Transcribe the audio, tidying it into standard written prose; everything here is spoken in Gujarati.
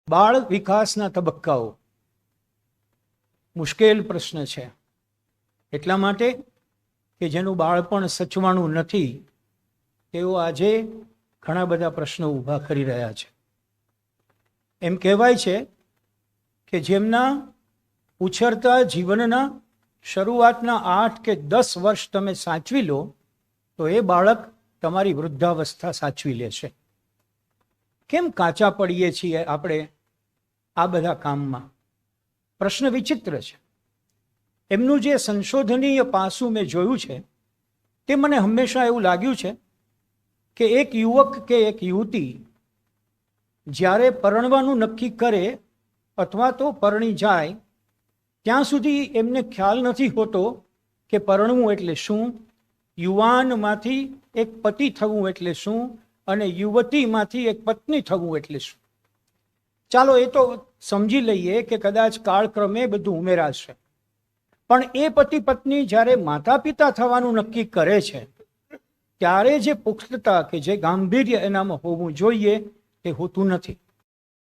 બાળ વિકાસના તબક્કાઓ મુશ્કેલ પ્રશ્ન છે, એટલા માટે કે જેનું બાળપણ સચવાણું નથી તેઓ આજે ઘણા બધા પ્રશ્નો ઊભા કરી રહ્યા છે. એમ કહેવાય છે કે જેમના ઉછરતા જીવનના શરૂઆતના 8 કે 10 વર્ષ તમે સાચવી લો તો એ બાળક તમારી વૃદ્ધાવસ્થા સાચવી લેશે. કેમ કાચા પડીએ છીએ આપણે આ બધા કામમાં? પ્રશ્ન વિચિત્ર છે. એમનું જે સંશોધનીય પાસું મેં જોયું છે તે મને હંમેશા એવું લાગ્યું છે કે એક યુવક કે એક યુવતી જ્યારે પરણવાનું નક્કી કરે અથવા તો પરણી જાય ત્યાં સુધી એમને ખ્યાલ નથી હોતો કે પરણવું એટલે શું, યુવાનમાંથી એક પતિ થવું એટલે શું અને યુવતીમાંથી એક પત્ની થવું એટલે શું. ચાલો એ તો સમજી લઈએ કે કદાચ કાળક્રમે બધું ઉમેરાશે, પણ એ પતિ પત્ની જ્યારે માતા પિતા થવાનું નક્કી કરે છે ત્યારે જે પુખ્તતા કે જે ગાંભીર્ય એનામાં હોવું જોઈએ તે હોતું નથી.